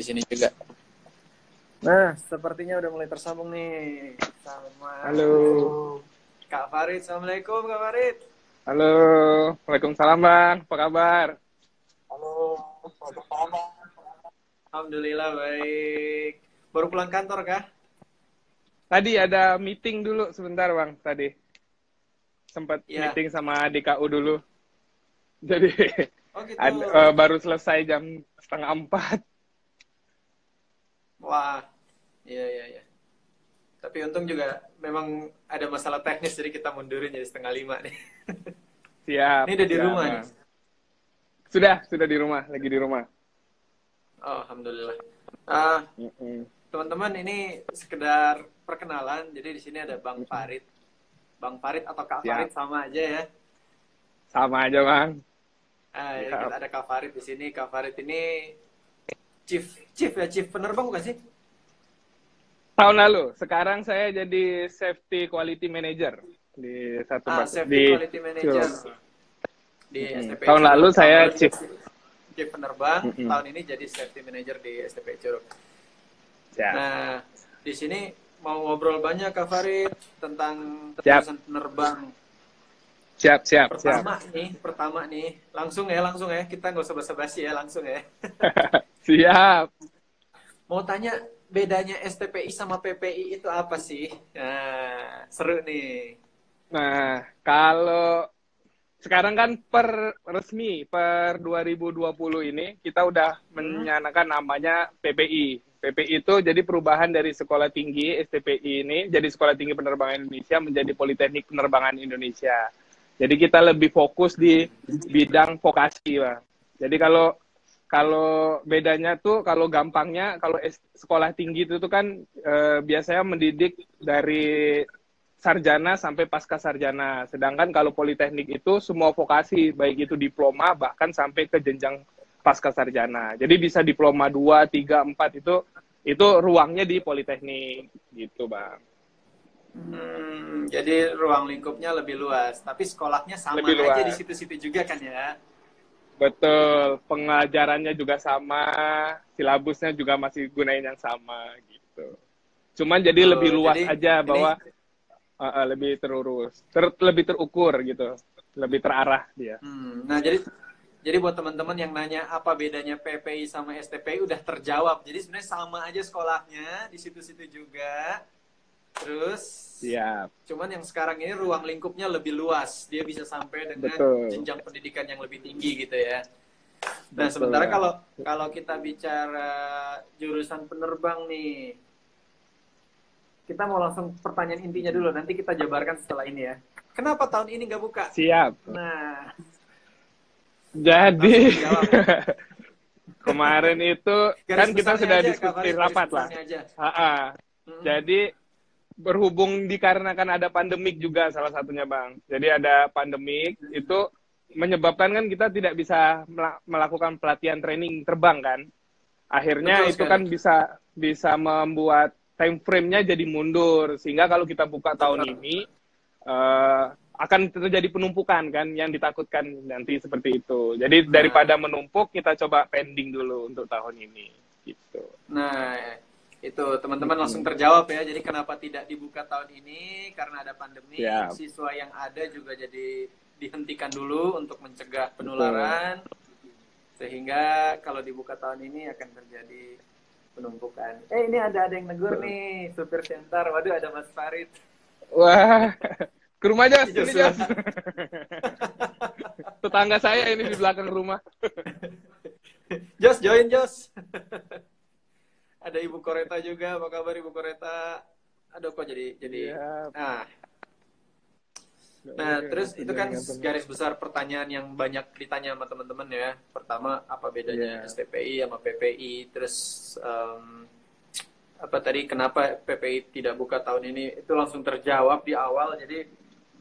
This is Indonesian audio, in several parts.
sini juga. Nah, sepertinya udah mulai tersambung nih sama Halo. Kak Farid. Assalamualaikum Kak Farid. Halo. Waalaikumsalam, Bang. Apa kabar? Halo, Waalaikumsalam. Alhamdulillah baik. Baru pulang kantor kah? Tadi ada meeting dulu sebentar, Bang. Tadi sempat Iya. meeting sama DKU dulu. Jadi Oh gitu. baru selesai jam 3:30. Wah, iya iya iya. Tapi untung juga memang ada masalah teknis jadi kita mundurin jadi 4:30 nih. Siap, Ini udah di siap, rumah nih. Bang. Sudah di rumah, lagi di rumah. Oh, alhamdulillah. Ah, Mm-mm. teman-teman ini sekedar perkenalan. Jadi di sini ada Bang Farid. Bang Farid atau Kak Farid Siap. sama aja ya. Sama aja, Bang. Jadi Siap. kita ada Kak Farid di sini. Kak Farid ini chief penerbang bukan sih? Tahun lalu, sekarang saya jadi Safety Quality Manager di Safety Quality Manager di STP Tahun Curug. lalu saya lalu Chief. Chief penerbang. Tahun ini jadi Safety Manager di STP Curug. Siap. Nah, di sini mau ngobrol banyak Kak Farid tentang Siap. jurusan penerbang. Siap. Pertama nih, langsung ya, kita nggak usah basa-basi ya, langsung ya. Siap. Mau tanya bedanya STPI sama PPI itu apa sih? Nah, seru nih. Nah, kalau sekarang kan per 2020 ini kita udah menyanakan namanya PPI. PPI itu jadi perubahan dari Sekolah Tinggi STPI ini jadi Sekolah Tinggi Penerbangan Indonesia menjadi Politeknik Penerbangan Indonesia. Jadi kita lebih fokus di bidang vokasi, Pak. Jadi kalau bedanya tuh, kalau gampangnya, kalau sekolah tinggi itu tuh kan biasanya mendidik dari sarjana sampai pasca sarjana. Sedangkan kalau politeknik itu semua vokasi, baik itu diploma bahkan sampai ke jenjang pasca sarjana. Jadi bisa diploma 2, 3, 4 itu ruangnya di politeknik gitu, Bang. Jadi ruang lingkupnya lebih luas, tapi sekolahnya sama Lebih aja di luas. situ-situ juga kan ya? Betul, pengajarannya juga sama, silabusnya juga masih gunain yang sama gitu. Cuman jadi lebih Betul. luas Jadi aja ini bahwa lebih terurus, lebih terukur gitu, lebih terarah dia. nah jadi buat teman-teman yang nanya apa bedanya PPI sama STPI udah terjawab. Jadi sebenarnya sama aja sekolahnya di situ-situ juga. Terus Siap. cuman yang sekarang ini ruang lingkupnya lebih luas. Dia bisa sampai dengan Betul. jenjang pendidikan yang lebih tinggi gitu ya. Nah, Betul, sementara Bang. kalau kita bicara jurusan penerbang nih, kita mau langsung pertanyaan intinya dulu. Nanti kita jabarkan setelah ini ya. Kenapa tahun ini nggak buka? Siap. Nah, Jadi langsung dijawab. kemarin itu Garis kan kita besarnya sudah aja, Kak diskusi Farid, garis rapat lah. besarnya aja. Jadi berhubung dikarenakan ada pandemik juga salah satunya, Bang. Jadi ada pandemik itu menyebabkan kan kita tidak bisa melakukan pelatihan training terbang kan. Akhirnya Betul itu sekali. kan bisa membuat time frame-nya jadi mundur sehingga kalau kita buka tahun ini akan terjadi penumpukan kan yang ditakutkan nanti seperti itu. Jadi daripada menumpuk kita coba pending dulu untuk tahun ini gitu. Nah, itu teman-teman langsung terjawab ya. Jadi kenapa tidak dibuka tahun ini? Karena ada pandemi. Siap. Siswa yang ada juga jadi dihentikan dulu untuk mencegah penularan. Sehingga kalau dibuka tahun ini akan terjadi penumpukan. Ini ada yang negur nih, supir Sentar. Waduh, ada Mas Farid. Wah, ke rumah Jos, Jos, ini Jos. Tetangga saya ini di belakang rumah. Jos, join Jos. Ada Ibu Koreta juga, apa kabar Ibu Koreta? Aduh kok jadi Siap. Nah, terus itu kan garis besar pertanyaan yang banyak ditanya sama teman-teman ya. Pertama, apa bedanya STPI sama PPI? Terus apa tadi kenapa PPI tidak buka tahun ini? Itu langsung terjawab di awal. Jadi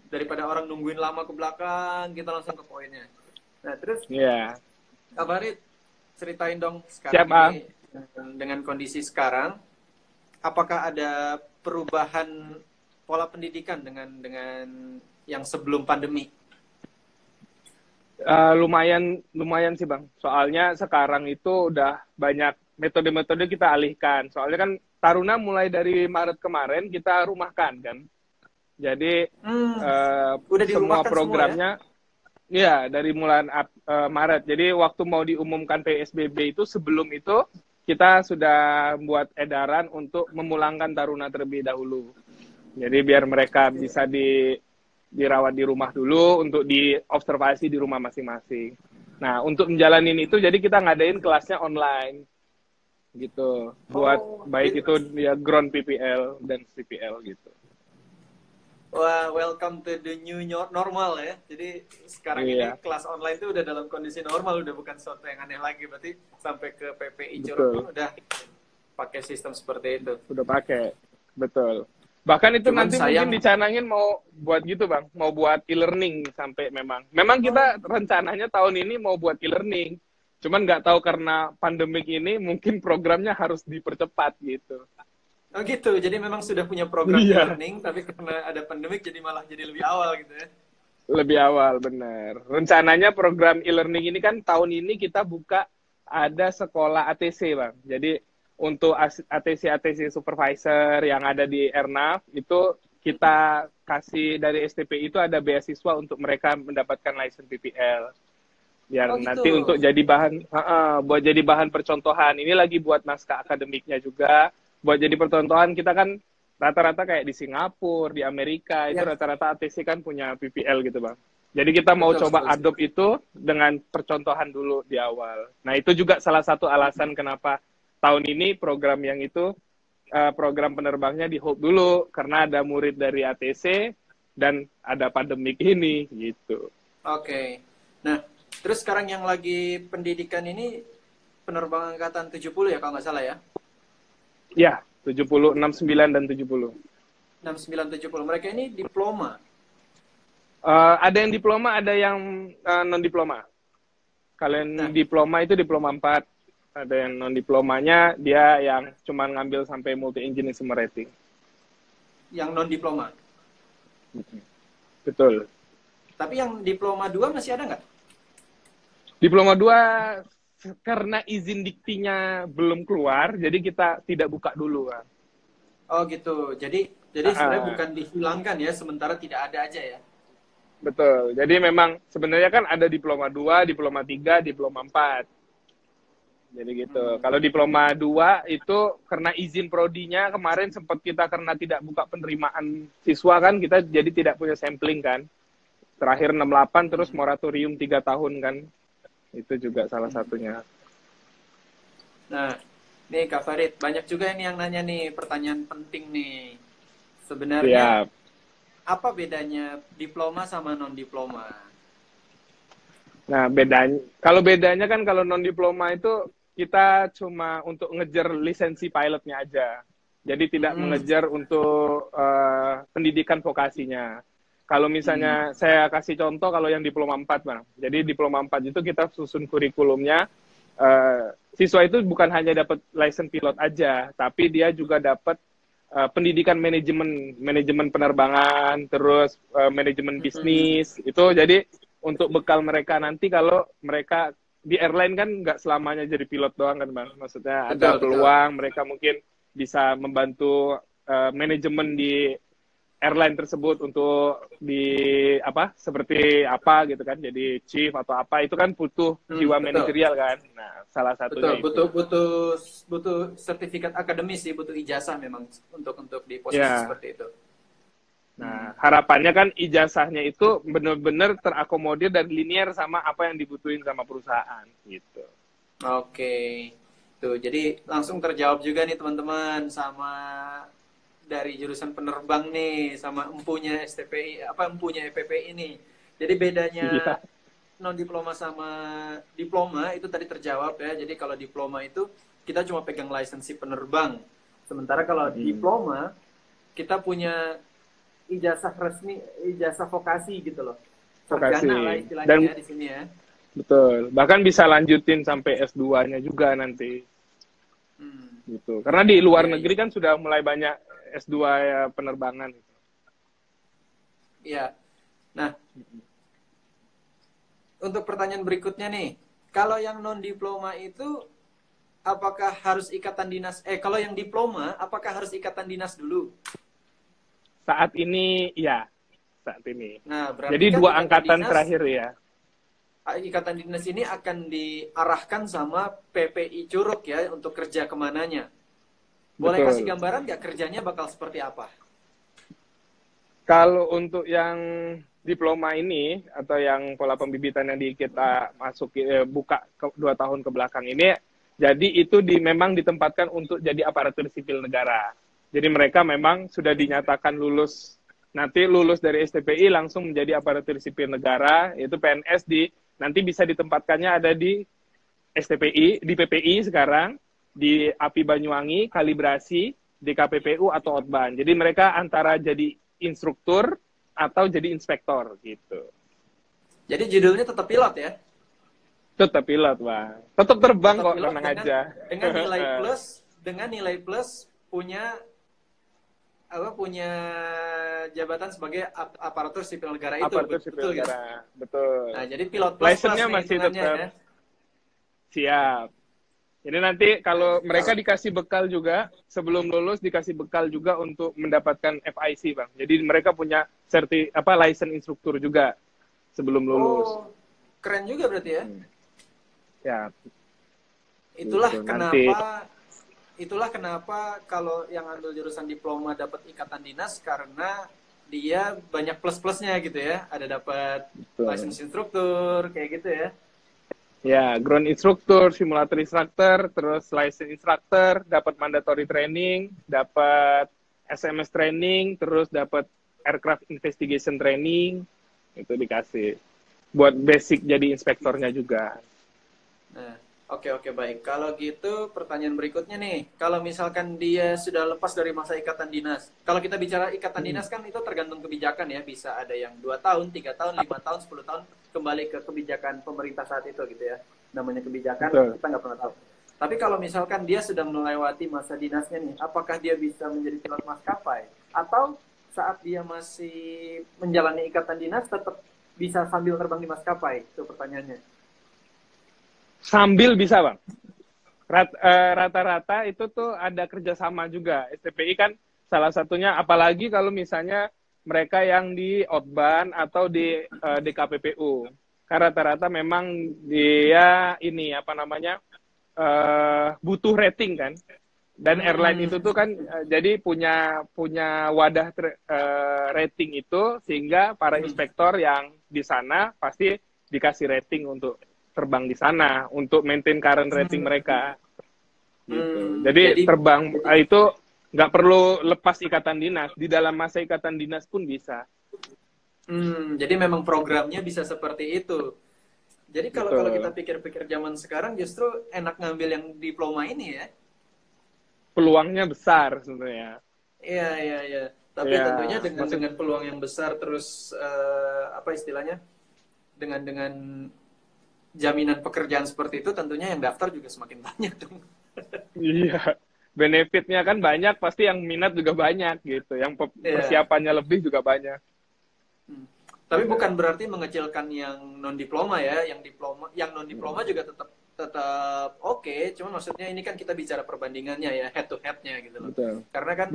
daripada orang nungguin lama ke belakang, kita langsung ke poinnya. Nah, terus Kak Farid, ceritain dong sekarang ini dengan kondisi sekarang, apakah ada perubahan pola pendidikan dengan yang sebelum pandemi? Lumayan sih Bang. Soalnya sekarang itu udah banyak metode-metode kita alihkan. Soalnya kan Taruna mulai dari Maret kemarin kita rumahkan kan. Jadi udah semua dirumahkan programnya semua, ya dari bulan Maret. Jadi waktu mau diumumkan PSBB itu sebelum itu kita sudah buat edaran untuk memulangkan Taruna terlebih dahulu. Jadi biar mereka bisa dirawat di rumah dulu untuk diobservasi di rumah masing-masing. Nah, untuk menjalanin itu jadi kita ngadain kelasnya online gitu. Buat baik itu ya ground PPL dan CPL gitu. Wah, welcome to the new normal ya. Jadi sekarang ini kelas online itu udah dalam kondisi normal, udah bukan sesuatu yang aneh lagi. Berarti sampai ke PPI Curug pun udah pakai sistem seperti itu. Udah pakai, betul. Bahkan itu cuman nanti mungkin dicanangin mau buat gitu Bang, mau buat e-learning sampai memang kita rencananya tahun ini mau buat e-learning. Cuman nggak tahu karena pandemik ini mungkin programnya harus dipercepat gitu. Oh gitu, jadi memang sudah punya program e-learning, tapi karena ada pandemik jadi malah jadi lebih awal gitu ya? Lebih awal, bener. Rencananya program e-learning ini kan tahun ini kita buka ada sekolah ATC Bang. Jadi untuk ATC supervisor yang ada di Airnav itu kita kasih dari STPI itu ada beasiswa untuk mereka mendapatkan license PPL. Biar nanti untuk jadi buat jadi bahan percontohan. Ini lagi buat naskah akademiknya juga. Buat jadi percontohan kita kan rata-rata kayak di Singapura, di Amerika itu rata-rata ATC kan punya PPL gitu Bang. Jadi kita mau coba adopt itu dengan percontohan dulu di awal. Nah itu juga salah satu alasan kenapa tahun ini program yang itu program penerbangnya di hold dulu karena ada murid dari ATC dan ada pandemik ini gitu. Oke. Nah, terus sekarang yang lagi pendidikan ini penerbang angkatan 70 ya kalau nggak salah ya? Ya, 70, 69 dan 70. 69, 70. Mereka ini diploma. Ada yang diploma, ada yang non diploma. Kalau yang diploma itu diploma 4. Ada yang non-diplomanya, dia yang cuma ngambil sampai multi-engineering rating. Yang non-diploma? Betul. Tapi yang diploma 2 masih ada nggak? Diploma 2, karena izin diktinya belum keluar, jadi kita tidak buka dulu. Kan? Oh gitu, jadi sebenarnya bukan dihilangkan ya, sementara tidak ada aja ya? Betul, jadi memang sebenarnya kan ada diploma 2, diploma 3, diploma 4. Jadi gitu. Kalau diploma 2 itu karena izin prodinya kemarin sempat kita karena tidak buka penerimaan siswa kan kita jadi tidak punya sampling kan. Terakhir 68 terus moratorium 3 tahun kan. Itu juga salah satunya. Nah, nih Kak Farid, banyak juga ini yang nanya nih pertanyaan penting nih. Sebenarnya apa bedanya diploma sama non diploma? Nah, bedanya kan kalau non diploma itu kita cuma untuk ngejar lisensi pilotnya aja. Jadi tidak mengejar untuk pendidikan vokasinya. Kalau misalnya saya kasih contoh kalau yang diploma 4, Bang. Jadi diploma 4 itu kita susun kurikulumnya. Siswa itu bukan hanya dapat lisensi pilot aja, tapi dia juga dapat pendidikan manajemen penerbangan, terus manajemen bisnis. Itu jadi untuk bekal mereka nanti kalau mereka di airline kan nggak selamanya jadi pilot doang kan Bang. Maksudnya ada peluang mereka mungkin bisa membantu manajemen di airline tersebut untuk seperti apa gitu kan, jadi chief atau apa itu kan butuh jiwa manajerial kan. Nah, salah satunya butuh sertifikat akademis sih, butuh ijazah memang untuk di posisi seperti itu. Nah, harapannya kan ijazahnya itu benar-benar terakomodir dan linear sama apa yang dibutuhin sama perusahaan gitu. Oke. Tuh, jadi langsung terjawab juga nih teman-teman sama dari jurusan penerbang nih sama empunya STPI empunya EPPI ini. Jadi bedanya non diploma sama diploma itu tadi terjawab ya. Jadi kalau diploma itu kita cuma pegang lisensi penerbang. Sementara kalau diploma kita punya ijazah resmi, ijazah vokasi gitu loh. Vokasi. Lah istilahnya di sini ya. Betul. Bahkan bisa lanjutin sampai S2-nya juga nanti. Gitu. Karena di luar negeri kan sudah mulai banyak S2 ya, penerbangan. Iya. Nah, untuk pertanyaan berikutnya nih, kalau yang non diploma itu apakah harus ikatan dinas? Kalau yang diploma, apakah harus ikatan dinas dulu? Saat ini, ya. Saat ini. Nah, berarti Jadi kan 2 angkatan terakhir ya. Ikatan dinas ini akan diarahkan sama PPI Curug ya untuk kerja kemananya. Boleh Betul. kasih gambaran nggak kerjanya bakal seperti apa? Kalau untuk yang diploma ini atau yang pola pembibitan yang kita buka 2 tahun ke belakang ini, jadi itu memang ditempatkan untuk jadi aparatur sipil negara. Jadi mereka memang sudah dinyatakan lulus, nanti lulus dari STPI langsung menjadi aparatur sipil negara, yaitu PNS nanti bisa ditempatkannya ada di STPI, di PPI sekarang, di API Banyuwangi, Kalibrasi, di KPPU atau Otban. Jadi mereka antara jadi instruktur atau jadi inspektor gitu. Jadi judulnya tetap pilot ya? Tetap pilot, Bang. Tetap terbang Tetap kok, pilot tenang aja. Dengan nilai plus punya jabatan sebagai aparatur sipil negara itu. Aparatur sipil negara, betul. Nah, jadi pilot plus license-nya masih tetap ya. Siap. Jadi nanti kalau mereka dikasih bekal juga, sebelum lulus dikasih bekal juga untuk mendapatkan FIC, Bang. Jadi mereka punya license instruktur juga sebelum lulus. Oh, keren juga berarti ya. Ya. Itulah kenapa kalau yang ambil jurusan diploma dapat ikatan dinas, karena dia banyak plus-plusnya gitu ya. Ada dapat license instruktur kayak gitu ya. Ya, ground instructor, simulator instructor, terus license instructor, dapat mandatory training, dapat SMS training, terus dapat aircraft investigation training, itu dikasih. Buat basic jadi inspektornya juga. Nah, oke, baik. Kalau gitu pertanyaan berikutnya nih, kalau misalkan dia sudah lepas dari masa ikatan dinas, kalau kita bicara ikatan dinas kan itu tergantung kebijakan ya, bisa ada yang 2 tahun, 3 tahun, 5 tahun, 10 tahun, kembali ke kebijakan pemerintah saat itu gitu ya. Namanya kebijakan, kita nggak pernah tahu. Tapi kalau misalkan dia sudah melewati masa dinasnya nih, apakah dia bisa menjadi pilot maskapai? Atau saat dia masih menjalani ikatan dinas tetap bisa sambil terbang di maskapai? Itu pertanyaannya. Sambil bisa, Bang. Rata-rata itu tuh ada kerjasama juga. STPI kan salah satunya, apalagi kalau misalnya mereka yang di Otban atau di DKPPU. Karena rata-rata memang dia butuh rating kan. Dan airline itu tuh kan jadi punya wadah rating itu, sehingga para inspektor yang di sana pasti dikasih rating untuk terbang di sana untuk maintain current rating mereka. Gitu. Jadi terbang itu nggak perlu lepas ikatan dinas, di dalam masa ikatan dinas pun bisa. Jadi memang programnya bisa seperti itu. Jadi kalau kita pikir-pikir zaman sekarang justru enak ngambil yang diploma ini ya. Peluangnya besar sebenarnya. Iya. Tapi tentunya dengan peluang yang besar, terus istilahnya dengan jaminan pekerjaan seperti itu, tentunya yang daftar juga semakin banyak dong. Iya, benefitnya kan banyak, pasti yang minat juga banyak gitu, yang persiapannya lebih juga banyak. Tapi bukan berarti mengecilkan yang non diploma ya, yang non diploma juga tetap oke. Cuma maksudnya ini kan kita bicara perbandingannya ya, head to head-nya gitu loh. Betul. Karena kan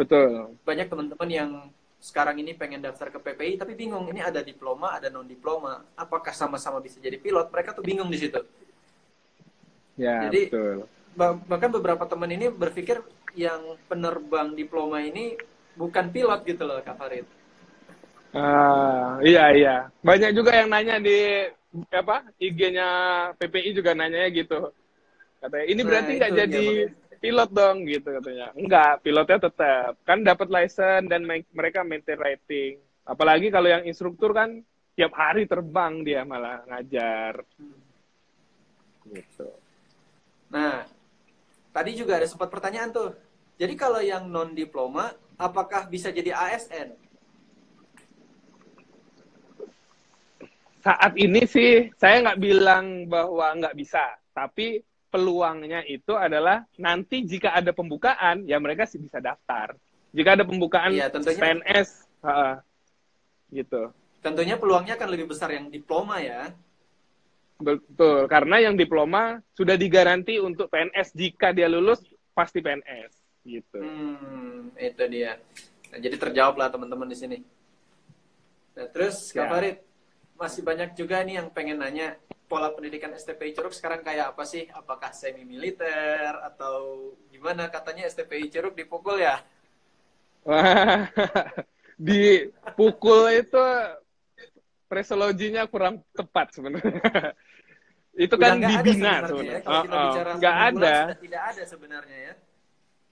banyak teman-teman yang sekarang ini pengen daftar ke PPI tapi bingung, ini ada diploma, ada non diploma, apakah sama-sama bisa jadi pilot? Mereka tuh bingung di situ. Ya, jadi betul. Bahkan beberapa teman ini berpikir yang penerbang diploma ini bukan pilot gitu loh, Kak Farid. Iya. Banyak juga yang nanya di IG-nya PPI juga nanyanya gitu. Katanya, ini berarti nggak jadi pilot dong gitu katanya. Enggak, pilotnya tetap. Kan dapat license dan mereka maintain rating. Apalagi kalau yang instruktur kan tiap hari terbang dia malah ngajar. Gitu. Nah, tadi juga ada sempat pertanyaan tuh. Jadi kalau yang non diploma, apakah bisa jadi ASN? Saat ini sih saya nggak bilang bahwa nggak bisa, tapi peluangnya itu adalah nanti jika ada pembukaan, ya mereka sih bisa daftar. Jika ada pembukaan PNS, gitu. Tentunya peluangnya akan lebih besar yang diploma ya. Betul, karena yang diploma sudah digaranti untuk PNS, jika dia lulus pasti PNS gitu. Itu dia. Nah, jadi terjawab lah teman-teman di sini. Nah, terus Kak Farid, masih banyak juga nih yang pengen nanya, pola pendidikan STPI Curug sekarang kayak apa sih? Apakah semi militer atau gimana? Katanya STPI Curug dipukul ya? Wah, dipukul itu presologinya kurang tepat sebenarnya. Itu Udah kan nggak ada dibina sebenarnya ya. sebenarnya. Kalau kita bicara Nggak pemukulan ada. sudah tidak ada sebenarnya ya.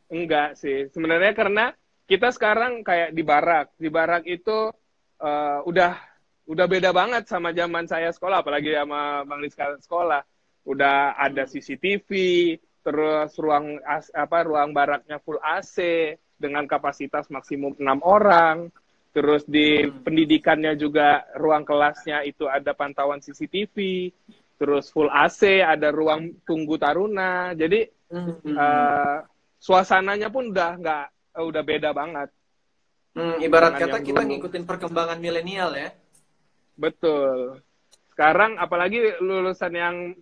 Enggak sih. Sebenarnya karena kita sekarang kayak di barak. Di barak itu udah beda banget sama zaman saya sekolah, apalagi sama Bang Rizka sekolah. Udah ada CCTV, terus ruang baraknya full AC dengan kapasitas maksimum 6 orang. Terus di pendidikannya juga ruang kelasnya itu ada pantauan CCTV, terus full AC, ada ruang tunggu taruna. Jadi suasananya pun udah beda banget. Ibarat kata kita ngikutin perkembangan milenial ya. Betul. Sekarang apalagi lulusan yang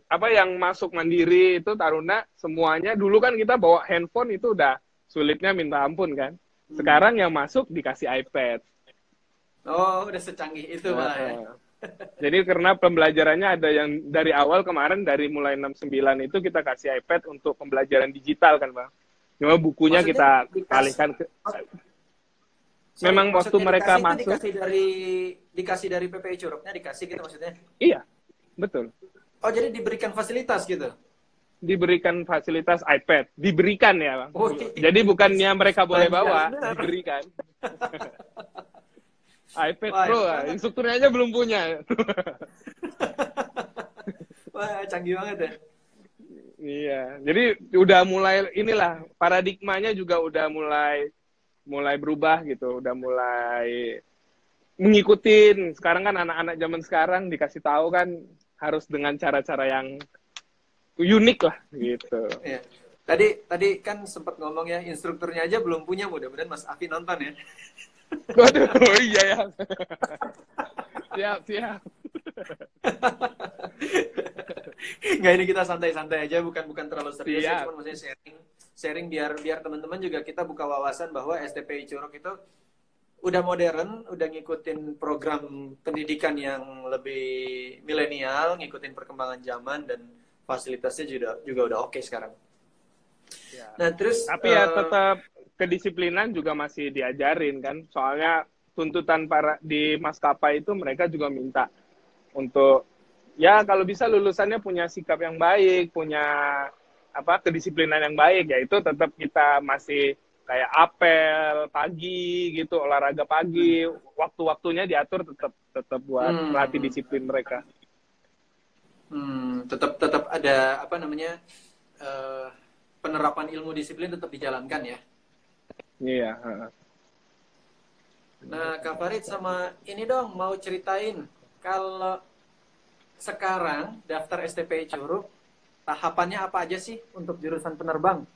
masuk mandiri itu taruna, semuanya dulu kan kita bawa handphone itu udah sulitnya minta ampun kan. Sekarang yang masuk dikasih iPad. Oh, udah secanggih itu malah ya. Jadi karena pembelajarannya ada yang dari awal kemarin, dari mulai 69 itu kita kasih iPad untuk pembelajaran digital kan Bang. Cuma bukunya Maksudnya kita alihkan ke... Memang waktu mereka masuk... Dikasih dari PPI Curugnya, dikasih gitu maksudnya? Iya, betul. Oh, jadi diberikan fasilitas gitu? Diberikan fasilitas iPad. Diberikan ya Bang. Oh, jadi bukannya mereka boleh bawa, diberikan. iPad Pro, instrukturnya aja belum punya. Wah, canggih banget ya. Iya, jadi udah mulai inilah paradigmanya juga udah mulai berubah gitu, udah mulai mengikutin. Sekarang kan anak-anak zaman sekarang dikasih tahu kan harus dengan cara-cara yang unik lah gitu. Iya. Tadi kan sempat ngomong ya, instrukturnya aja belum punya, mudah-mudahan Mas Afi nonton ya. Waduh, iya ya. Siap. Nggak, ini kita santai-santai aja, bukan terlalu serius ya, cuma maksudnya sharing biar teman-teman juga kita buka wawasan bahwa STPI Curug itu udah modern, udah ngikutin program pendidikan yang lebih milenial, ngikutin perkembangan zaman, dan fasilitasnya juga udah oke sekarang. Ya. Nah, terus tapi ya tetap kedisiplinan juga masih diajarin kan, soalnya tuntutan di maskapai itu mereka juga minta untuk ya kalau bisa lulusannya punya sikap yang baik, punya kedisiplinan yang baik, ya itu tetap kita masih kayak apel pagi gitu, olahraga pagi, waktu-waktunya diatur tetap buat latih disiplin mereka. Tetap ada penerapan ilmu disiplin tetap dijalankan ya. Iya. Nah, Kak Farid sama ini dong mau ceritain kalau sekarang daftar STPI Curug tahapannya apa aja sih untuk jurusan penerbang?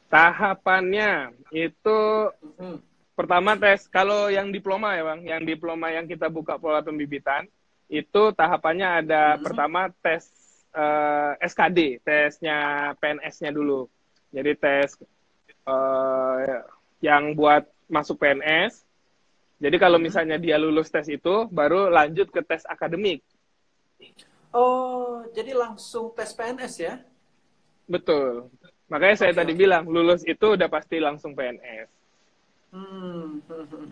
Tahapannya itu pertama tes, kalau yang diploma ya Bang, yang diploma yang kita buka pola pembibitan, itu tahapannya ada pertama tes SKD, tesnya PNS-nya dulu. Jadi tes yang buat masuk PNS. Jadi kalau misalnya dia lulus tes itu, baru lanjut ke tes akademik. Oh, jadi langsung tes PNS ya? Betul. Makanya saya tadi bilang, lulus itu udah pasti langsung PNS.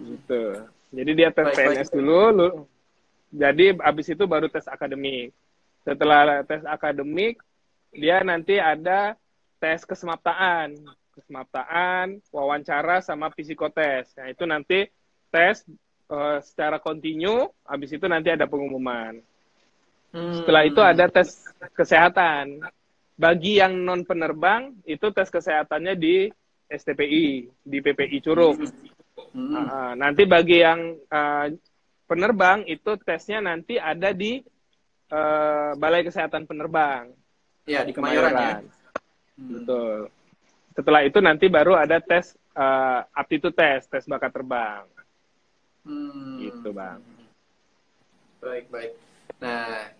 Gitu. Jadi dia tes PNS dulu, jadi abis itu baru tes akademik. Setelah tes akademik, dia nanti ada tes kesemaptaan, wawancara sama psikotes. Nah itu nanti tes secara kontinu, habis itu nanti ada pengumuman. Setelah itu ada tes kesehatan. Bagi yang non penerbang, itu tes kesehatannya di STPI, di PPI Curug. Nanti bagi yang penerbang, itu tesnya nanti ada di Balai Kesehatan Penerbang. Ya, di Kemayoran ya. Betul. Setelah itu nanti baru ada tes aptitude tes bakat terbang. Gitu Bang. Baik. Nah,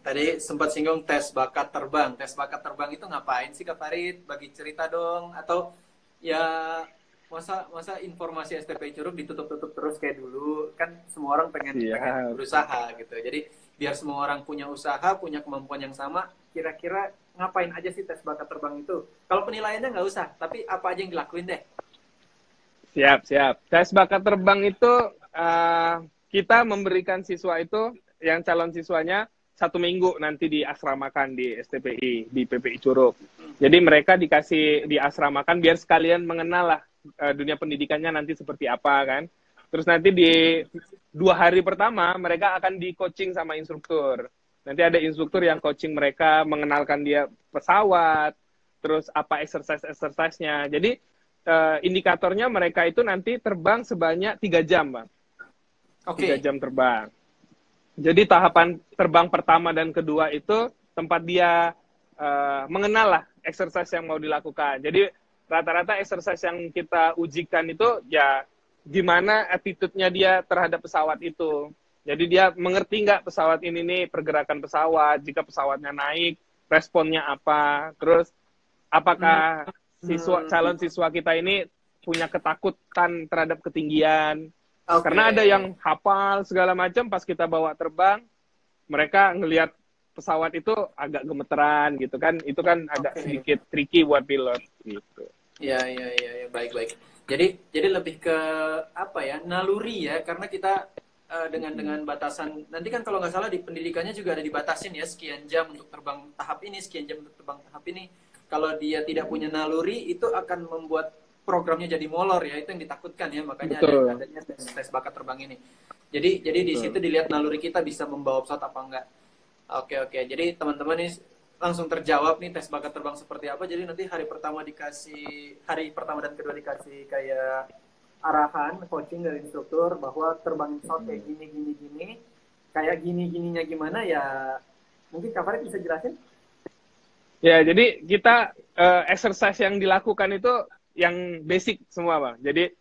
tadi sempat singgung tes bakat terbang. Tes bakat terbang itu ngapain sih Kak Farid? Bagi cerita dong. Atau ya masa informasi STP Curug ditutup-tutup terus kayak dulu? Kan semua orang pengen Siap. berusaha gitu. Jadi biar semua orang punya usaha, punya kemampuan yang sama. Kira-kira ngapain aja sih tes bakat terbang itu? Kalau penilaiannya nggak usah, tapi apa aja yang dilakuin deh? Siap. Tes bakat terbang itu kita memberikan siswa itu, yang calon siswanya 1 minggu nanti diasramakan di STPI, di PPI Curug. Jadi mereka dikasih diasramakan biar sekalian mengenal lah dunia pendidikannya nanti seperti apa kan. Terus nanti di 2 hari pertama mereka akan di coaching sama instruktur. Nanti ada instruktur yang coaching mereka, mengenalkan dia pesawat, terus apa exercise-nya. Jadi indikatornya mereka itu nanti terbang sebanyak 3 jam, Bang. 3 jam terbang. Jadi tahapan terbang pertama dan kedua itu tempat dia mengenal lah exercise yang mau dilakukan. Jadi rata-rata exercise yang kita ujikan itu ya gimana attitude-nya dia terhadap pesawat itu. Jadi dia mengerti nggak pesawat ini nih, pergerakan pesawat, jika pesawatnya naik, responnya apa, terus apakah calon siswa kita ini punya ketakutan terhadap ketinggian. Karena ada yang hafal segala macam, pas kita bawa terbang, mereka ngelihat pesawat itu agak gemeteran gitu kan. Itu kan agak sedikit tricky buat pilot gitu. Ya, baik. Jadi lebih ke apa ya, naluri ya, karena kita dengan batasan, nanti kan kalau nggak salah di pendidikannya juga ada dibatasin ya, sekian jam untuk terbang tahap ini, sekian jam untuk terbang tahap ini. Kalau dia tidak punya naluri, itu akan membuat programnya jadi molor ya, itu yang ditakutkan ya, makanya adanya tes bakat terbang ini. Jadi di situ dilihat naluri kita bisa membawa pesawat apa enggak. Oke. Jadi teman-teman ini langsung terjawab nih tes bakat terbang seperti apa. Jadi nanti hari pertama dan kedua dikasih kayak arahan, coaching dari instruktur bahwa terbang pesawat kayak gini. Kayak gininya gimana ya? Mungkin Kak Farid bisa jelasin? Ya, jadi kita exercise yang dilakukan itu yang basic semua, Bang. Jadi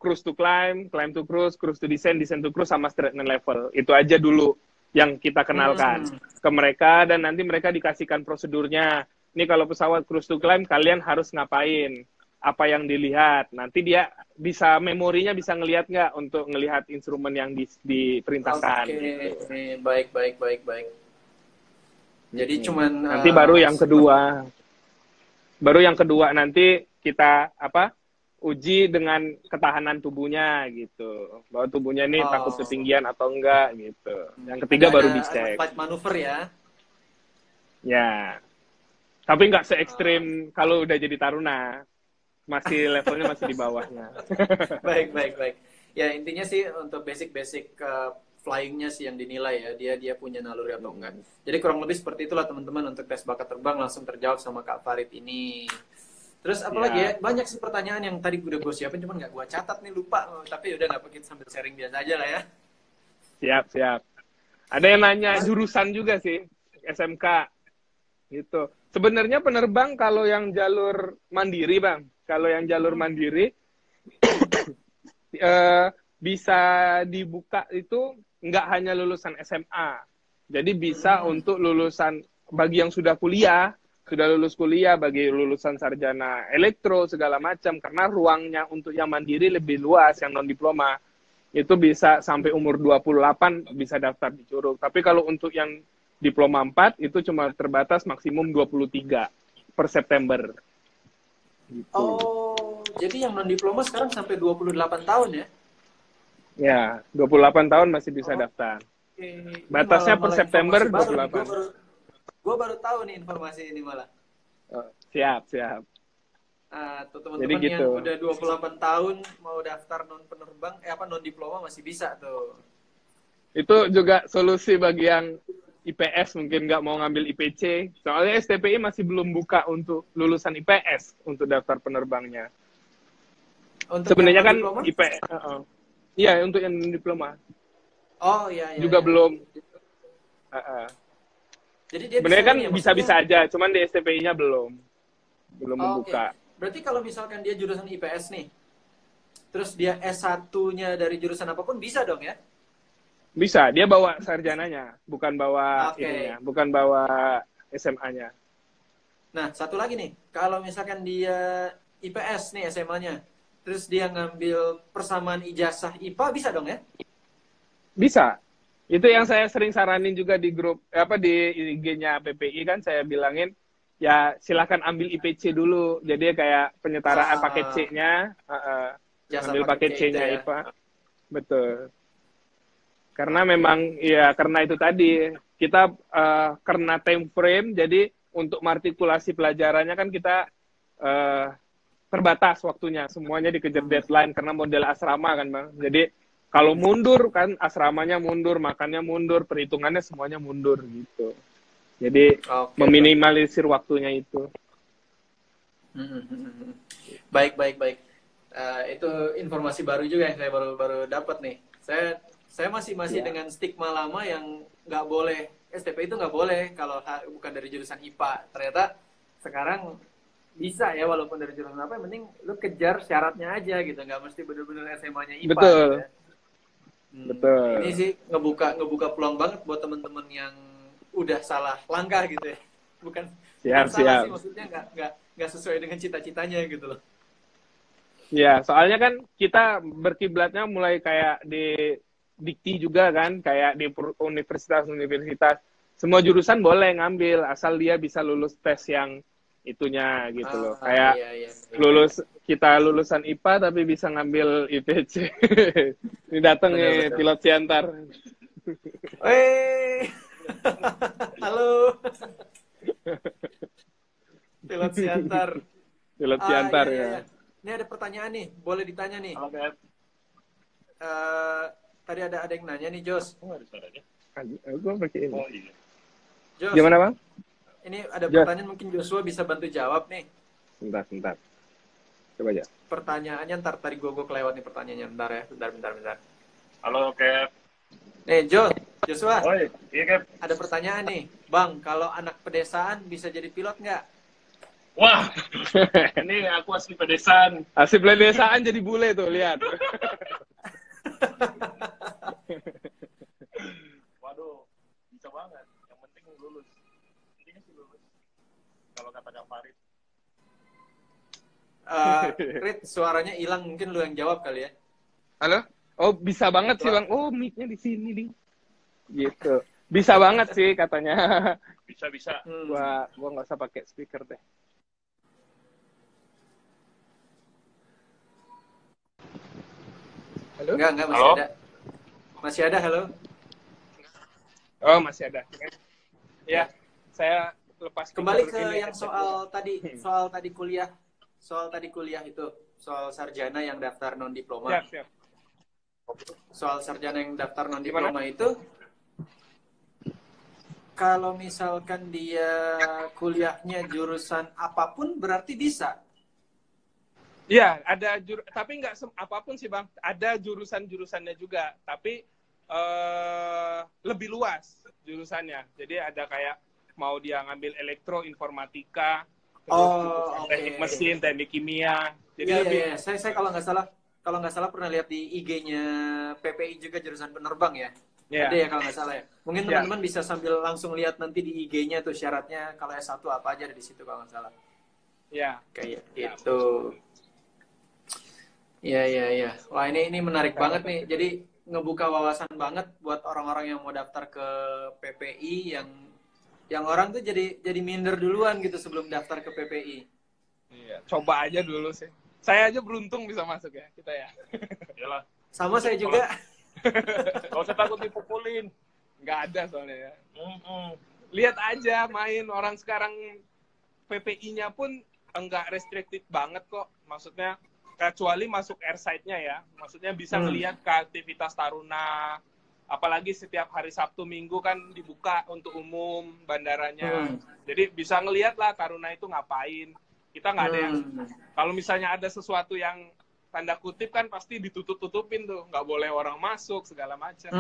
cruise to climb to cruise to descent to cruise, sama straightman level. Itu aja dulu yang kita kenalkan ke mereka, dan nanti mereka dikasihkan prosedurnya. Ini kalau pesawat cruise to climb, kalian harus ngapain? Apa yang dilihat? Nanti dia bisa, memorinya bisa ngelihat nggak untuk ngelihat instrumen yang diperintahkan. Oke, baik. Jadi cuman nanti baru yang kedua nanti kita uji dengan ketahanan tubuhnya gitu, bahwa tubuhnya ini takut ketinggian atau enggak gitu. Yang ketiga baru dicek flight manuver ya, tapi nggak se ekstrim kalau udah jadi taruna, masih levelnya masih di bawahnya. baik ya, intinya sih untuk basic flyingnya sih yang dinilai ya, dia punya naluri atau enggak. Jadi kurang lebih seperti itulah teman-teman untuk tes bakat terbang, langsung terjawab sama Kak Farid ini. Terus apalagi ya, banyak sih pertanyaan yang tadi udah gue siapin, cuman nggak gue catat nih, lupa. Tapi udah nggak apa-apa, sambil sharing biasa aja lah ya. Siap. Ada yang nanya jurusan juga sih, SMK gitu. Sebenarnya penerbang kalau yang jalur mandiri, Bang, bisa dibuka itu nggak hanya lulusan SMA. Jadi bisa untuk lulusan, bagi yang sudah lulus kuliah, bagi lulusan sarjana elektro segala macam, karena ruangnya untuk yang mandiri lebih luas, yang non diploma itu bisa sampai umur 28 bisa daftar di Curug. Tapi kalau untuk yang diploma 4 itu cuma terbatas maksimum 23 per September. Gitu. Oh, jadi yang non diploma sekarang sampai 28 tahun ya? Ya, 28 tahun masih bisa daftar. Batasnya per September 28. Gue baru tahu nih informasi ini malah. Siap. Tuh teman-teman yang udah 28 tahun mau daftar non penerbang, non diploma masih bisa tuh. Itu juga solusi bagi yang IPS mungkin nggak mau ngambil IPC. Soalnya STPI masih belum buka untuk lulusan IPS untuk daftar penerbangnya. Sebenarnya kan IPS. Iya, untuk yang diploma. Oh iya. Juga belum. Jadi dia sebenarnya kan bisa-bisa aja, cuman di STPI-nya belum membuka. Berarti kalau misalkan dia jurusan IPS nih, terus dia S1-nya dari jurusan apapun bisa dong ya? Bisa, dia bawa sarjananya, bukan bawa Oke. ininya, bukan bawa SMA-nya. Nah, satu lagi nih, kalau misalkan dia IPS nih SMA-nya, terus dia ngambil persamaan ijazah IPA, bisa dong ya? Bisa. Itu yang saya sering saranin juga di grup, di IG-nya PPI kan, saya bilangin, ya silahkan ambil IPC dulu. Jadi kayak penyetaraan paket C-nya, Jasa ambil paket paket C itu C-nya ya. IPA. Betul. Karena Oke. memang, ya karena itu tadi, kita karena time frame, jadi untuk martikulasi pelajarannya kan kita terbatas waktunya, semuanya dikejar deadline karena model asrama kan Bang. Jadi kalau mundur kan asramanya mundur, makannya mundur, perhitungannya semuanya mundur gitu. Jadi Oke, Bang. meminimalisir waktunya itu. Baik, baik, baik. Itu informasi baru juga yang saya baru dapat nih. Saya masih Ya. dengan stigma lama yang nggak boleh STP itu nggak boleh kalau bukan dari jurusan IPA. Ternyata sekarang bisa ya walaupun dari jurusan apa, yang penting lu kejar syaratnya aja gitu, nggak mesti bener-bener SMA-nya IPA gitu Betul, ya. Ini betul. sih ngebuka peluang banget buat temen-temen yang udah salah langkah gitu ya. Bukan bukan Siap, salah siap. sih, maksudnya nggak sesuai dengan cita-citanya gitu loh. Ya, soalnya kan kita berkiblatnya mulai kayak di Dikti juga kan, kayak di universitas-universitas. Semua jurusan boleh ngambil, asal dia bisa lulus tes yang itunya gitu loh. Kayak Iya, iya, iya, iya. kita lulusan IPA tapi bisa ngambil IPC. Ini datang nih Benar-benar. pilot Siantar. Wey, halo, pilot Siantar. Pilot Iya, Siantar iya, ya. iya. Ini ada pertanyaan nih, boleh ditanya nih. Halo, Beb. Tadi ada yang nanya nih, Jos. Oh, ada suaranya. Gue pakai ini. Oh, iya. Jos, Gimana, Bang? ini ada Jos. pertanyaan, mungkin Joshua bisa bantu jawab nih. Sebentar. Coba aja. Pertanyaannya ntar, tadi gue kelewat nih pertanyaannya. Bentar ya, bentar. Halo, Cap. Nih, Joshua, Oh, iya, Cap. ada pertanyaan nih. Bang, kalau anak pedesaan bisa jadi pilot nggak? Wah, ini aku asli pedesaan. Asli pedesaan jadi bule tuh, lihat. Waduh, bisa banget. Yang penting lulus. Intinya sih lulus. Kalau kata Kak Farid. Rit, suaranya hilang, mungkin lu yang jawab kali ya. Halo? Oh, bisa banget sih, Bang. Oh, mic-nya di sini, Ding. Gitu. Bisa banget sih katanya. Bisa. Gua nggak usah pakai speaker deh. Halo? Enggak, masih Halo? ada. Masih ada, halo? Oh, masih ada. Ya, saya lepas Kembali ke ini, yang soal tadi kuliah itu, soal sarjana yang daftar non diploma. Siap. Soal sarjana yang daftar non diploma itu, kalau misalkan dia kuliahnya jurusan apapun berarti bisa. Iya, tapi nggak apapun sih Bang. Ada jurusan-jurusannya juga, tapi lebih luas jurusannya. Jadi ada kayak mau dia ngambil elektro, informatika, terus teknik mesin, teknik kimia. Jadi Iya. Saya kalau nggak salah pernah lihat di IG-nya PPI juga jurusan penerbang ya. Ada ya kalau nggak salah ya. Mungkin teman-teman bisa sambil langsung lihat nanti di IG-nya tuh syaratnya, kalau S1 apa aja ada di situ kalau nggak salah. Iya. Kayak gitu. Iya. Wah, ini menarik banget nih. Jadi ngebuka wawasan banget buat orang-orang yang mau daftar ke PPI, yang orang tuh jadi minder duluan gitu sebelum daftar ke PPI. Iya, coba aja dulu sih. Saya aja beruntung bisa masuk ya, kita ya. Iyalah. Sama saya juga. Gak usah takut dipukulin. Nggak ada soalnya ya. Lihat aja main orang sekarang, PPI-nya pun enggak restricted banget kok. Maksudnya kecuali masuk airside-nya ya. Maksudnya bisa melihat ke aktivitas taruna. Apalagi setiap hari Sabtu Minggu kan dibuka untuk umum bandaranya. Jadi bisa ngelihat lah taruna itu ngapain. Kita nggak ada yang, kalau misalnya ada sesuatu yang tanda kutip kan pasti ditutup-tutupin tuh. Nggak boleh orang masuk, segala macam.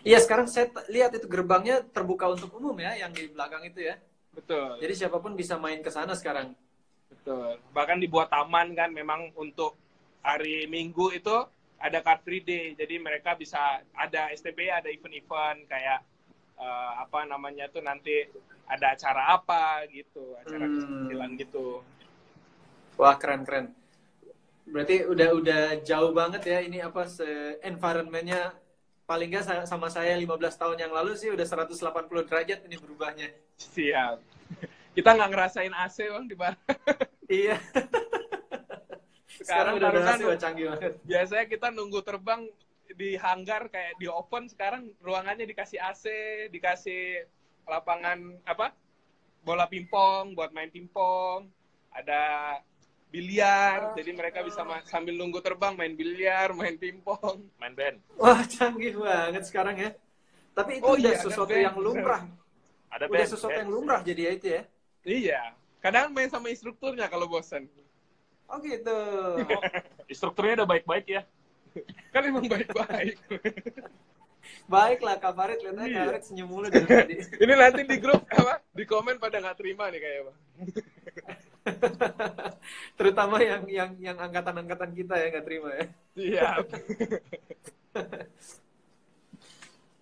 Iya, sekarang saya lihat itu gerbangnya terbuka untuk umum ya, yang di belakang itu ya. Betul. Jadi siapapun bisa main ke sana sekarang. Betul. Bahkan dibuat taman kan memang untuk hari Minggu itu ada Car Free Day. Jadi mereka bisa ada STPI, ada event-event kayak apa namanya tuh nanti ada acara apa gitu, acara kecil-kecilan gitu. Wah, keren. Berarti udah jauh banget ya ini apa environment-nya, paling nggak sama saya 15 tahun yang lalu sih udah 180 derajat ini berubahnya. Siap. Kita nggak ngerasain AC Bang di bar. Iya. Sekarang udah kan canggih banget. Biasanya kita nunggu terbang di hanggar kayak di open, sekarang ruangannya dikasih AC, dikasih lapangan apa? Bola pingpong buat main pingpong, ada biliar, jadi mereka bisa sambil nunggu terbang main biliar, main pingpong, main band. Wah, canggih banget sekarang ya. Tapi itu udah sesuatu yang lumrah. Udah sesuatu yang lumrah jadi ya itu ya. Iya. Kadang main sama instrukturnya kalau bosan. Oh gitu. Instrukturnya udah baik-baik ya. Kan emang baik-baik. Baiklah Kak Farid, lihatnya Kak Farid senyum mulu dari tadi. Ini nanti di grup apa? Di komen pada nggak terima nih kayaknya, Bang. Terutama yang angkatan-angkatan kita ya nggak terima ya. Iya.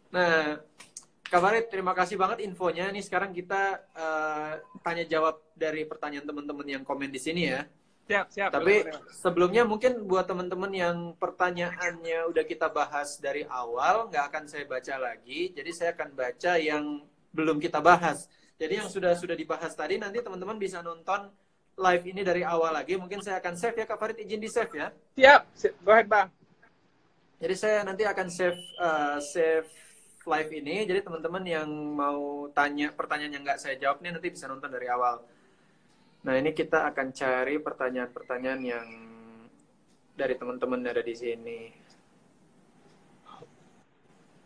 Nah, Kak Farid, terima kasih banget infonya. Nih sekarang kita tanya jawab dari pertanyaan teman-teman yang komen di sini ya. Siap. Tapi sebelumnya mungkin buat teman-teman yang pertanyaannya udah kita bahas dari awal, nggak akan saya baca lagi. Jadi saya akan baca yang belum kita bahas. Jadi yang sudah dibahas tadi, nanti teman-teman bisa nonton live ini dari awal lagi. Mungkin saya akan save ya, Kak Farid, izin di save ya. Siap. Go ahead, Bang. Jadi saya nanti akan save live ini. Jadi teman-teman yang mau tanya pertanyaan yang nggak saya jawab nih nanti bisa nonton dari awal. Nah, ini kita akan cari pertanyaan-pertanyaan yang dari teman-teman yang ada di sini.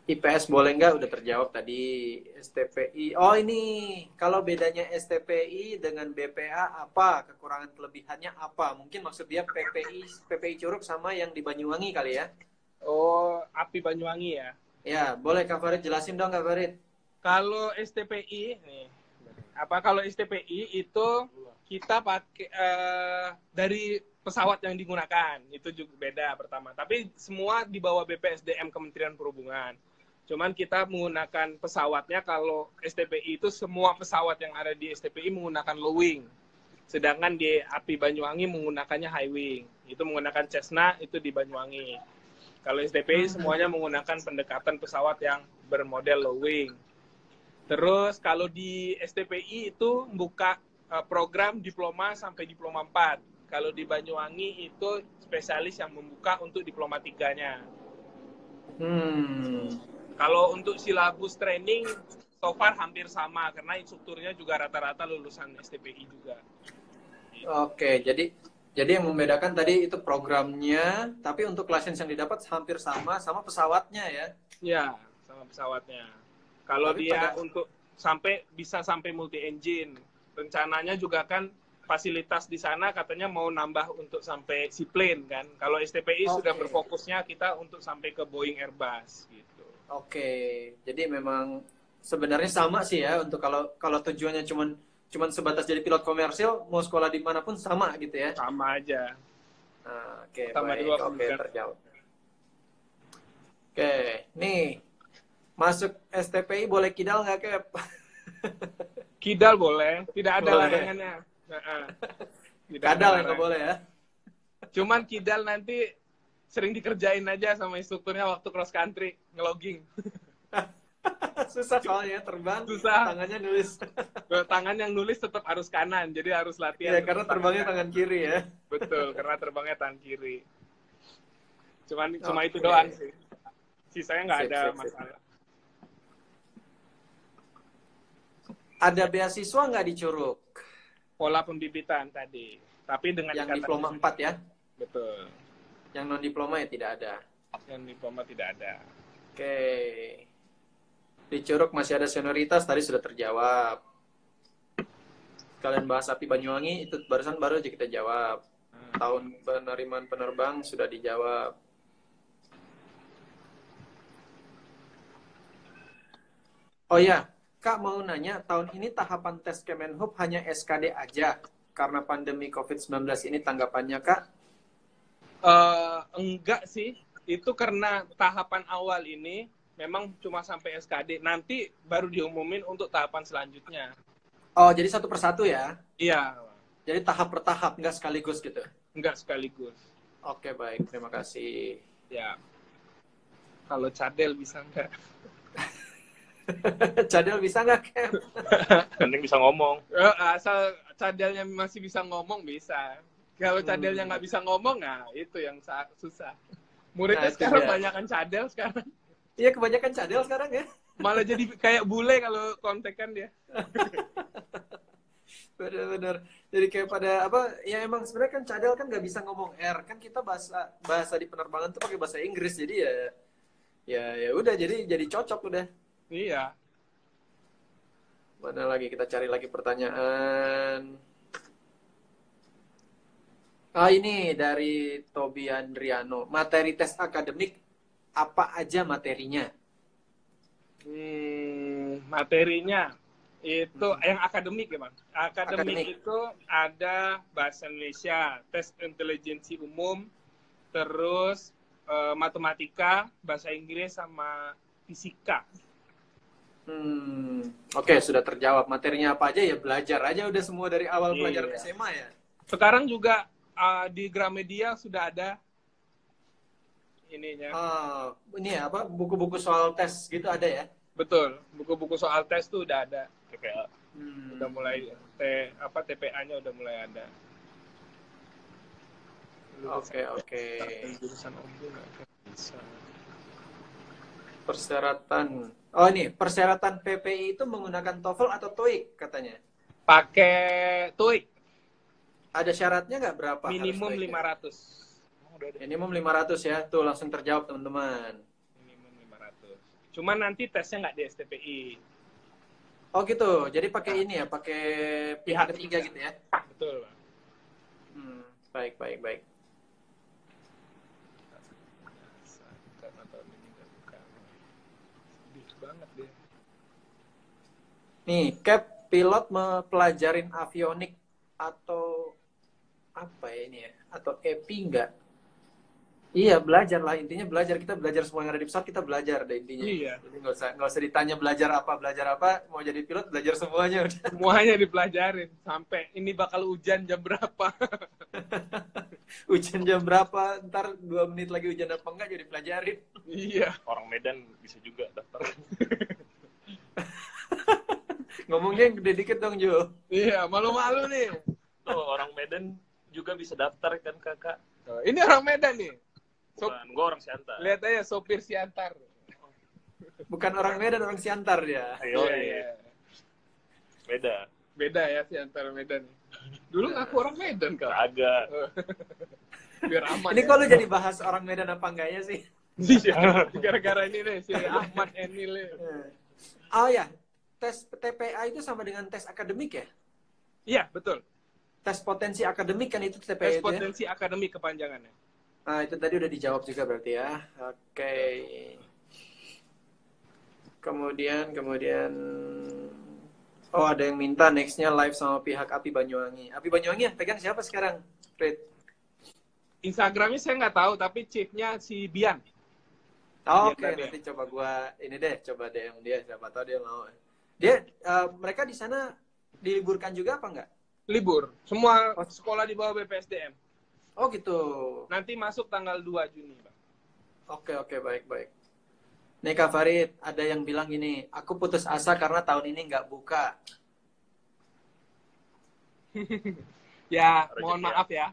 IPS boleh nggak? Udah terjawab tadi. STPI. Oh, ini. Kalau bedanya STPI dengan BPA apa? Kekurangan kelebihannya apa? Mungkin maksud dia PPI Curug sama yang di Banyuwangi kali ya? Oh, API Banyuwangi ya? Ya, boleh Kak Farid jelasin dong Kak Farid. Kalau STPI, nih. Kalau STPI itu kita pakai dari pesawat yang digunakan, itu juga beda pertama. Tapi semua di bawah BPSDM Kementerian Perhubungan. Cuman kita menggunakan pesawatnya, kalau STPI itu semua pesawat yang ada di STPI menggunakan low wing. Sedangkan di API Banyuwangi menggunakannya high wing. Itu menggunakan Cessna, itu di Banyuwangi. Kalau STPI semuanya menggunakan pendekatan pesawat yang bermodel low wing. Terus kalau di STPI itu buka program diploma sampai diploma 4. Kalau di Banyuwangi itu spesialis yang membuka untuk diploma 3-nya. Kalau untuk silabus training, so far hampir sama, karena instrukturnya juga rata-rata lulusan STPI juga. Oke, jadi yang membedakan tadi itu programnya, tapi untuk license yang didapat hampir sama pesawatnya ya? Ya, sama pesawatnya. Kalau dia untuk bisa sampai multi engine, rencananya juga kan fasilitas di sana katanya mau nambah untuk sampai seaplane kan. Kalau STPI sudah berfokusnya kita untuk sampai ke Boeing Airbus gitu. Oke, jadi memang sebenarnya sama sih ya, untuk kalau tujuannya cuman sebatas jadi pilot komersil, mau sekolah dimanapun sama gitu ya? Sama aja. Oke, baik. Terjawab. Oke, nih masuk STPI boleh kidal nggak, Kep? Kidal boleh, tidak ada larangannya. Kadal yang nggak boleh ya? Cuman kidal nanti sering dikerjain aja sama instrukturnya waktu cross country, ngelogging. Susah soalnya terbang, susah. Tangannya nulis. Tangan yang nulis tetap harus kanan, jadi harus latihan. Iya, karena terbangnya tangan kiri ya. Betul, karena terbangnya tangan kiri. Cuma itu doang sih. Sisanya nggak ada masalah. Ada beasiswa nggak di Curug? Pola pembibitan tadi, tapi dengan yang diploma 4 ya? Betul. Yang non diploma ya tidak ada. Yang diploma tidak ada. Oke. Di Curug masih ada senioritas, tadi sudah terjawab. Kalian bahas API Banyuwangi, itu baru aja kita jawab. Tahun penerimaan penerbang sudah dijawab. Oh ya, Kak mau nanya, tahun ini tahapan tes Kemenhub hanya SKD aja karena pandemi COVID-19 ini, tanggapannya Kak? Enggak sih. Itu karena tahapan awal ini memang cuma sampai SKD. Nanti baru diumumin untuk tahapan selanjutnya. Oh, jadi satu persatu ya? Iya. Jadi tahap per tahap, nggak sekaligus gitu? Nggak sekaligus. Oke, baik. Terima kasih. Ya. Kalau cadel bisa nggak? Cadel bisa nggak, Kem? Penting bisa ngomong. Asal cadelnya masih bisa ngomong, bisa. Kalau cadelnya nggak bisa ngomong, nah itu yang susah. Muridnya sekarang banyak kan cadel sekarang. Iya, kebanyakan cadel sekarang ya. Malah jadi kayak bule kalau kontekan dia. Bener-bener. Jadi kayak pada apa? Ya emang sebenarnya kan cadel kan nggak bisa ngomong R. Kan kita bahasa di penerbangan tuh pakai bahasa Inggris. Jadi ya udah jadi cocok udah. Iya. Mana lagi, kita cari lagi pertanyaan. Ini dari Tobi Andriano. Materi tes akademik apa aja materinya? Materinya itu yang akademik ya, Bang. Akademik itu ada bahasa Indonesia, tes intelijensi umum, terus matematika, bahasa Inggris sama fisika. Oke, sudah terjawab. Materinya apa aja ya, belajar aja udah semua dari awal pelajaran SMA ya. Sekarang juga di Gramedia sudah ada ininya. Ini ya, apa, buku-buku soal tes gitu ada ya? Betul, buku-buku soal tes tuh udah ada. TPA. Udah mulai TPA-nya udah mulai ada. Oke. Jurusan umum nggak bisa. Persyaratan. Ini persyaratan PPI itu menggunakan TOEFL atau TOEIC katanya? Pakai TOEIC. Ada syaratnya nggak berapa? Minimum 500. Minimum 500 ya. Tuh langsung terjawab teman-teman. Minimum 500. Cuman nanti tesnya nggak di STPI. Oh gitu. Jadi pakai ini ya, pakai pihak ketiga gitu ya? Betul, Bang. Baik. Banget dia. Nih, Cap, pilot mempelajarin avionik atau apa ya ini ya? Atau EPI enggak? Iya, belajar lah. Intinya belajar. Kita belajar semua yang ada di pesawat, kita belajar deh intinya. Iya. Jadi nggak usah ditanya belajar apa. Mau jadi pilot, belajar semuanya udah. Semuanya dipelajarin. Sampai ini bakal hujan jam berapa. Hujan jam berapa, ntar 2 menit lagi hujan apa enggak, jadi pelajarin. Iya. Orang Medan bisa juga daftar. Ngomongnya yang gede dikit dong, Jo. Iya, malu-malu nih. Orang Medan juga bisa daftar kan, Kakak? Ini orang Medan nih. Bukan, gue orang Siantar. Lihat aja sopir Siantar. Bukan orang Medan, orang Siantar dia. Ayo, iya. Beda ya Siantar Medan. Dulu ngaku orang Medan kak. Agak. Biar aman. Ini kalau jadi bahas orang Medan apa enggaknya sih? Iya. Gara-gara ini nih si Ahmad Enil. Oh ya, tes TPA itu sama dengan tes akademik ya? Iya, betul. Tes potensi akademik kan itu TPA Tes itu potensi akademik kepanjangannya. Nah, itu tadi udah dijawab juga berarti ya. Oke. Kemudian ada yang minta nextnya live sama pihak Api Banyuwangi. Api Banyuwangi yang pegang siapa sekarang, Fred? Instagramnya saya nggak tahu, tapi chiefnya si Bian. Oke, nanti coba coba DM dia, siapa tahu dia mau. Dia mereka di sana diliburkan juga apa enggak? Libur. Semua sekolah di bawah BPSDM. Oh gitu. Nanti masuk tanggal 2 Juni, Bang. Oke, baik. Nih Kak Farid, ada yang bilang gini, aku putus asa karena tahun ini nggak buka. Ya, mohon maaf ya.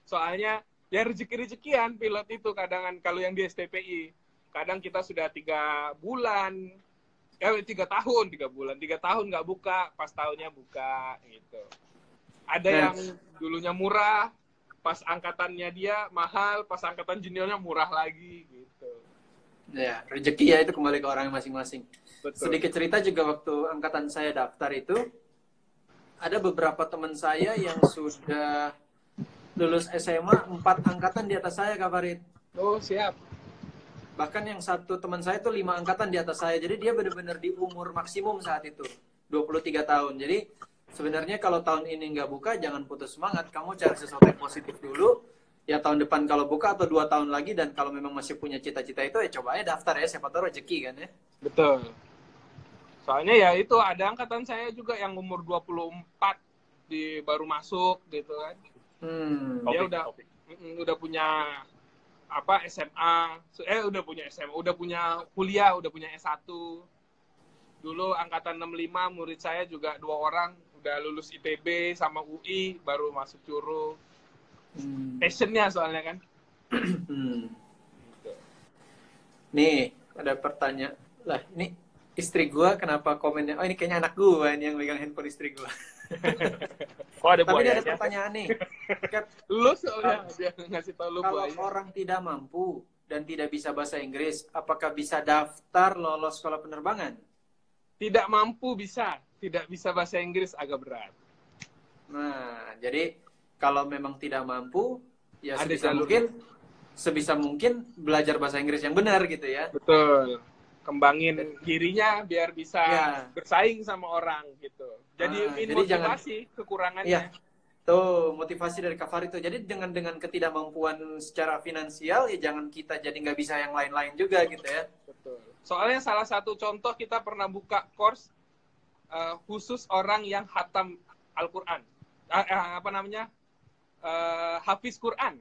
Soalnya, ya rezeki-rezekian pilot itu kadang kalau yang di STPI. Kadang kita sudah 3 bulan, 3 tahun, 3 bulan, 3 tahun nggak buka, pas tahunnya buka, gitu. Ada yang dulunya murah, pas angkatannya dia mahal, pas angkatan juniornya murah lagi, gitu. Ya, rezeki ya itu kembali ke orang masing-masing. Betul. Sedikit cerita juga waktu angkatan saya daftar itu, ada beberapa teman saya yang sudah lulus SMA 4 angkatan di atas saya, Kak Farid. Oh, siap. Bahkan yang satu teman saya itu 5 angkatan di atas saya. Jadi dia benar-benar di umur maksimum saat itu, 23 tahun. Jadi sebenarnya kalau tahun ini nggak buka, jangan putus semangat. Kamu cari sesuatu yang positif dulu. ya tahun depan kalau buka atau 2 tahun lagi, dan kalau memang masih punya cita-cita itu ya coba aja daftar ya, siapa tahu rezeki kan ya. Betul. Soalnya ya itu ada angkatan saya juga yang umur 24 baru masuk gitu kan. Dia udah punya apa SMA, udah punya SMA, udah punya kuliah, udah punya S1. Dulu angkatan 65 murid saya juga 2 orang udah lulus ITB sama UI, baru masuk Curu. Passionnya soalnya kan. Nih, ada pertanyaan. Lah, ini istri gua kenapa komennya? Oh, ini kayaknya anak gua ini yang megang handphone istri gua. Ada Tapi ini ada pertanyaan nih. Lu soalnya dia ngasih tahu lu kalau buaya. orang tidak mampu dan tidak bisa bahasa Inggris, apakah bisa daftar lolos sekolah penerbangan? Tidak mampu bisa, tidak bisa bahasa Inggris agak berat. Nah, jadi kalau memang tidak mampu, ya Ada sebisa mungkin belajar bahasa Inggris yang benar gitu ya. Betul. Kembangin dirinya biar bisa bersaing sama orang gitu. Jadi motivasi kekurangannya. Iya. Tuh, motivasi dari Kak Farid itu. Jadi dengan ketidakmampuan secara finansial, ya jangan kita jadi nggak bisa yang lain-lain juga gitu ya. Betul. Soalnya salah satu contoh kita pernah buka course khusus orang yang hatam Al-Quran. Hafiz Quran.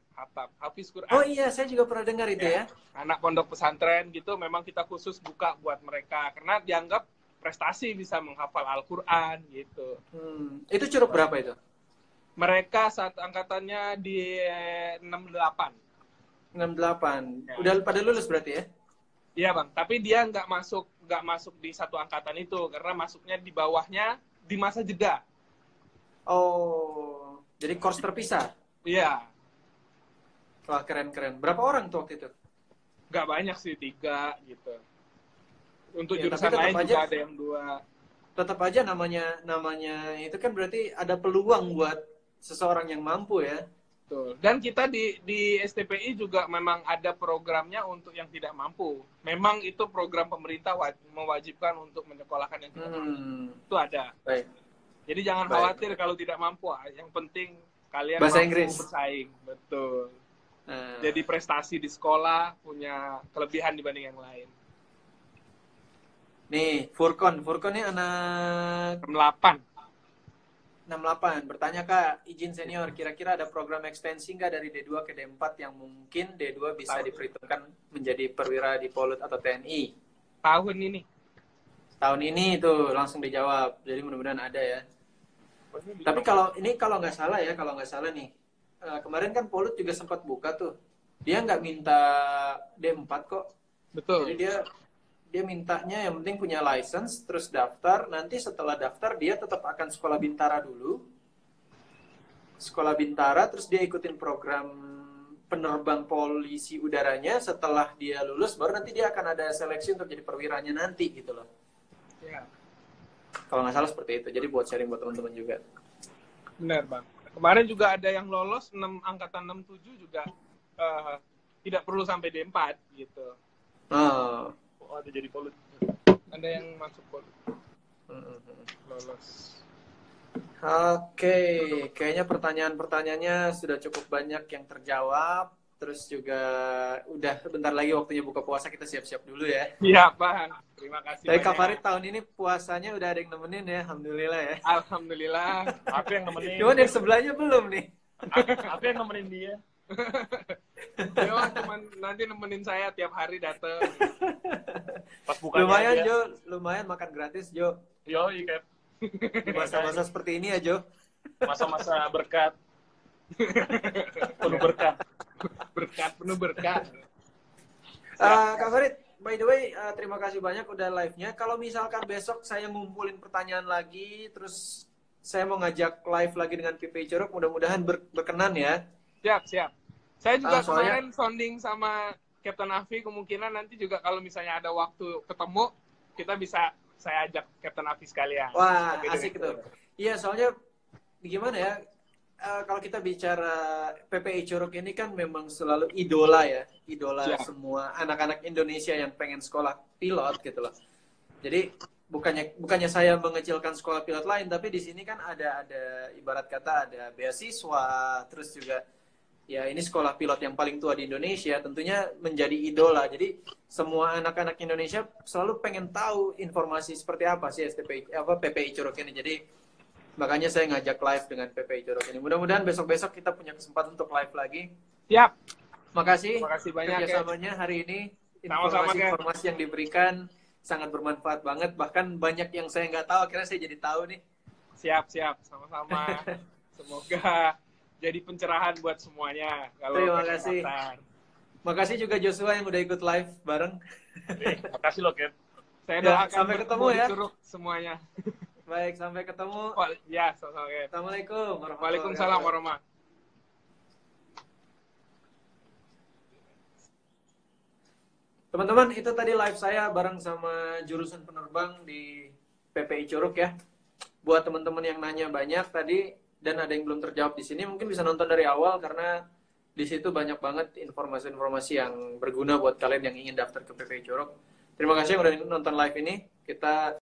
Hafiz Quran. Oh iya, saya juga pernah dengar itu ya. Anak pondok pesantren gitu, memang kita khusus buka buat mereka. Karena dianggap prestasi bisa menghafal Al-Quran gitu. Itu cukup berapa itu? Mereka saat angkatannya di 68. 68. Ya. Udah pada lulus berarti ya? Iya bang, tapi dia nggak masuk di satu angkatan itu karena masuknya di bawahnya di masa jeda. Oh, jadi course terpisah? Iya. Wah, keren-keren. Berapa orang tuh waktu itu? Nggak banyak sih, 3 gitu. Untuk jurusan lain juga ada yang 2. Tetap aja namanya itu kan berarti ada peluang buat seseorang yang mampu ya. Betul. Dan kita di STPI juga memang ada programnya untuk yang tidak mampu. Memang itu program pemerintah mewajibkan untuk menyekolahkan yang tidak mampu. Itu ada. Baik. Jadi jangan khawatir kalau tidak mampu. Yang penting kalian bahasa mampu Inggris. Bersaing. Betul. Jadi prestasi di sekolah punya kelebihan dibanding yang lain. Nih, Furkon ini anak 68. Bertanya Kak, izin senior, kira-kira ada program ekstensi nggak dari D2 ke D4 yang mungkin D2 bisa diperhitungkan menjadi perwira di Polut atau TNI? Tahun ini itu langsung dijawab. Jadi mudah-mudahan ada ya. Tapi kalau nggak salah nih, kemarin kan Polut juga sempat buka tuh. Dia nggak minta D4 kok. Betul. Jadi dia mintanya yang penting punya license, terus daftar. Nanti setelah daftar dia tetap akan sekolah bintara dulu. Sekolah bintara, terus dia ikutin program penerbang polisi udaranya. Setelah dia lulus, baru nanti dia akan ada seleksi untuk jadi perwiranya nanti gitu loh. Ya. Kalau nggak salah seperti itu. Jadi buat sharing buat teman-teman juga. Benar bang. Kemarin juga ada yang lolos angkatan 67 juga tidak perlu sampai D4 gitu. Oh, ada jadi Polut. Ada yang masuk Polut. Lolos. Oke, kayaknya pertanyaannya sudah cukup banyak yang terjawab. Terus juga udah bentar lagi waktunya buka puasa, kita siap-siap dulu ya. Iya, Bang. Terima kasih. Tapi Kak Farid tahun ini puasanya udah ada yang nemenin ya, alhamdulillah ya. Alhamdulillah. Aku yang nemenin. Cuman yang sebelahnya belum nih. Aku yang nemenin dia. Yo, cuman nanti nemenin saya tiap hari dateng. Pas bukanya lumayan aja. Jo, lumayan makan gratis Jo. Yo, kayak di masa-masa seperti ini ya Jo. Masa-masa berkat. Penuh berkat. Penuh berkat. Kak Farid, by the way, terima kasih banyak udah live-nya. Kalau misalkan besok saya ngumpulin pertanyaan lagi, terus saya mau ngajak live lagi dengan PPI Curug, mudah-mudahan berkenan ya. Siap. Saya juga kemarin sounding sama Captain Afi, kemungkinan nanti juga kalau misalnya ada waktu ketemu, kita bisa saya ajak Captain Afi sekalian. Wah, asik itu. Iya, soalnya gimana ya, kalau kita bicara PPI Curug ini kan memang selalu idola ya. Idola semua anak-anak Indonesia yang pengen sekolah pilot gitu loh. Jadi bukannya saya mengecilkan sekolah pilot lain, tapi di sini kan ada ibarat kata ada beasiswa, terus juga ya ini sekolah pilot yang paling tua di Indonesia, tentunya menjadi idola. Jadi semua anak-anak Indonesia selalu pengen tahu informasi seperti apa sih PPI Curug ini. Jadi makanya saya ngajak live dengan PPI Curug ini. Mudah-mudahan besok-besok kita punya kesempatan untuk live lagi. Siap. Makasih banyak kerjasamanya hari ini. Informasi-informasi yang diberikan sangat bermanfaat banget. Bahkan banyak yang saya nggak tahu, akhirnya saya jadi tahu nih. Siap. Sama-sama. Semoga jadi pencerahan buat semuanya. Terima kasih. Makasih juga Joshua yang udah ikut live bareng. Makasih loh, Ken. Saya doakan sampai ketemu ya. Semuanya. Baik, sampai ketemu. Ya, sama-sama. Assalamualaikum. Waalaikumsalam warahmatullahi. Teman-teman, itu tadi live saya bareng sama jurusan penerbang di PPI Curug ya. Buat teman-teman yang nanya banyak tadi dan ada yang belum terjawab di sini, mungkin bisa nonton dari awal karena di situ banyak banget informasi-informasi yang berguna buat kalian yang ingin daftar ke PPI Curug. Terima kasih yang udah nonton live ini. Kita